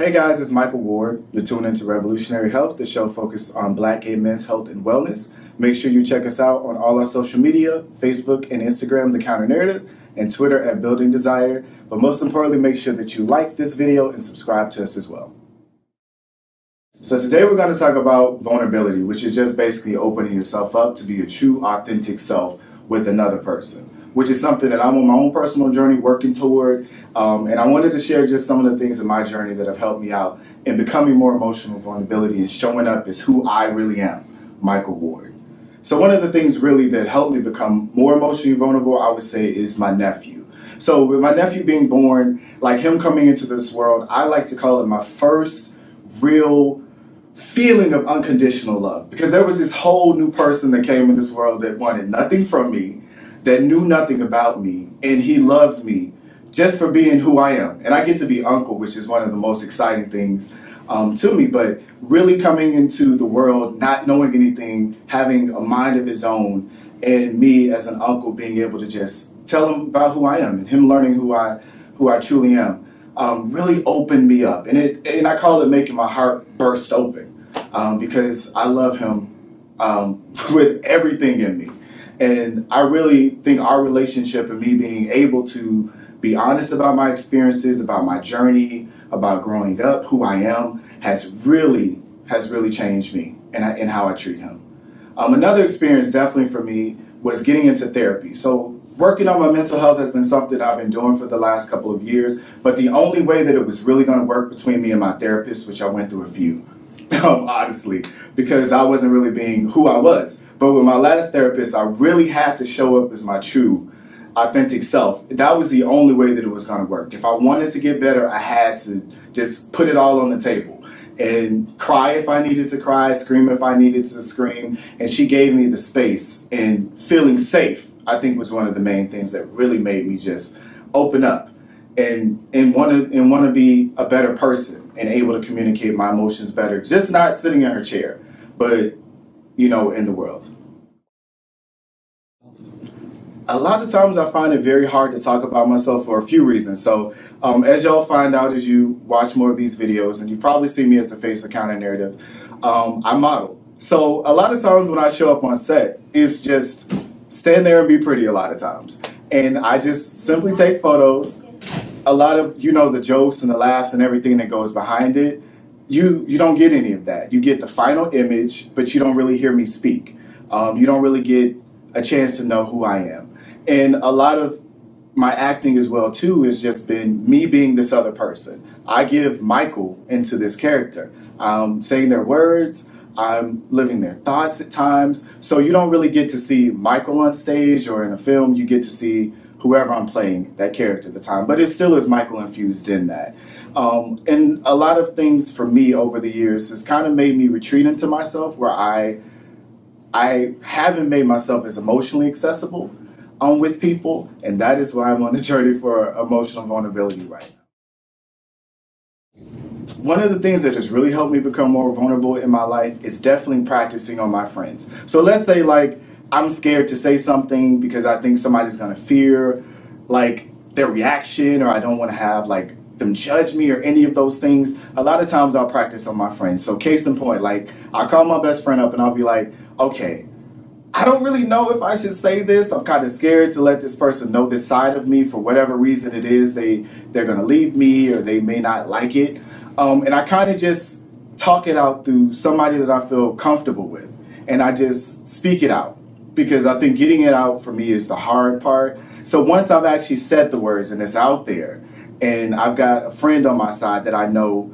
Hey guys, it's Michael Ward. You're tuned into Revolutionary Health, the show focused on Black gay men's health and wellness. Make sure you check us out on all our social media, Facebook and Instagram, The Counter Narrative, and Twitter at Building Desire. But most importantly, make sure that you like this video and subscribe to us as well. So today we're going to talk about vulnerability, which is just basically opening yourself up to be your true, authentic self with another person, which is something that I'm on my own personal journey working toward. And I wanted to share just some of the things in my journey that have helped me out in becoming more emotional vulnerability and showing up as who I really am, Michael Ward. So one of the things really that helped me become more emotionally vulnerable, I would say, is my nephew. So with my nephew being born, like him coming into this world, I like to call it my first real feeling of unconditional love, because there was this whole new person that came in this world that wanted nothing from me, that knew nothing about me, and he loved me just for being who I am. And I get to be uncle, which is one of the most exciting things to me, but really coming into the world, not knowing anything, having a mind of his own, and me as an uncle being able to just tell him about who I am and him learning who I truly am, really opened me up. And I call it making my heart burst open, because I love him with everything in me. And I really think our relationship and me being able to be honest about my experiences, about my journey, about growing up, who I am, has really changed me and how I treat him. Another experience definitely for me was getting into therapy. So working on my mental health has been something I've been doing for the last couple of years, but the only way that it was really going to work between me and my therapist, which I went through a few, honestly, because I wasn't really being who I was. But with my last therapist, I really had to show up as my true, authentic self. That was the only way that it was going to work. If I wanted to get better, I had to just put it all on the table and cry if I needed to cry, scream if I needed to scream. And she gave me the space, and feeling safe, I think, was one of the main things that really made me just open up and want to be a better person and able to communicate my emotions better. Just not sitting in her chair, but in the world. A lot of times I find it very hard to talk about myself for a few reasons. So as y'all find out as you watch more of these videos, and you probably see me as the face of Counter Narrative, I model. So a lot of times when I show up on set, it's just stand there and be pretty a lot of times. And I just simply take photos. A lot of, the jokes and the laughs and everything that goes behind it, you don't get any of that. You get the final image, but you don't really hear me speak. You don't really get a chance to know who I am. And a lot of my acting as well, too, has just been me being this other person. I give Michael into this character. I'm saying their words. I'm living their thoughts at times. So you don't really get to see Michael on stage or in a film. You get to see whoever I'm playing, that character at the time. But it still is Michael infused in that. And a lot of things for me over the years has kind of made me retreat into myself, where I haven't made myself as emotionally accessible with people. And that is why I'm on the journey for emotional vulnerability right now. One of the things that has really helped me become more vulnerable in my life is definitely practicing on my friends. So let's say I'm scared to say something because I think somebody's going to fear their reaction, or I don't want to have them judge me or any of those things. A lot of times I'll practice on my friends. So case in point, I'll call my best friend up and I'll be like, okay, I don't really know if I should say this. I'm kind of scared to let this person know this side of me for whatever reason it is. They're going to leave me, or they may not like it. And I kind of just talk it out through somebody that I feel comfortable with. And I just speak it out, because I think getting it out for me is the hard part. So once I've actually said the words and it's out there, and I've got a friend on my side that I know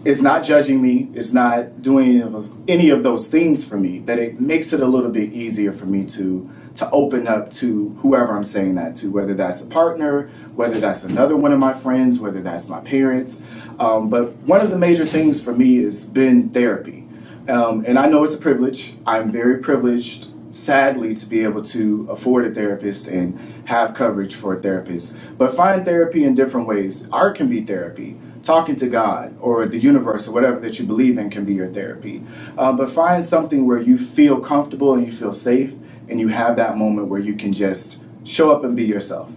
is not judging me, is not doing any of those things for me, that it makes it a little bit easier for me to open up to whoever I'm saying that to, whether that's a partner, whether that's another one of my friends, whether that's my parents. But one of the major things for me has been therapy. And I know it's a privilege. I'm very privileged, sadly, to be able to afford a therapist and have coverage for a therapist. But find therapy in different ways. Art can be therapy. Talking to God or the universe or whatever that you believe in can be your therapy. But find something where you feel comfortable and you feel safe, and you have that moment where you can just show up and be yourself.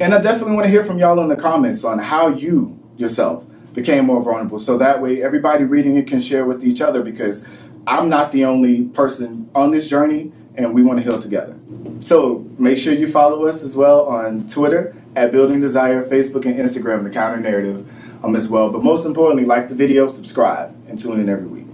And I definitely want to hear from y'all in the comments on how you yourself became more vulnerable. So that way, everybody reading it can share with each other, because I'm not the only person on this journey, and we want to heal together. So make sure you follow us as well on Twitter at Building Desire, Facebook and Instagram, The Counter Narrative as well. But most importantly, like the video, subscribe, and tune in every week.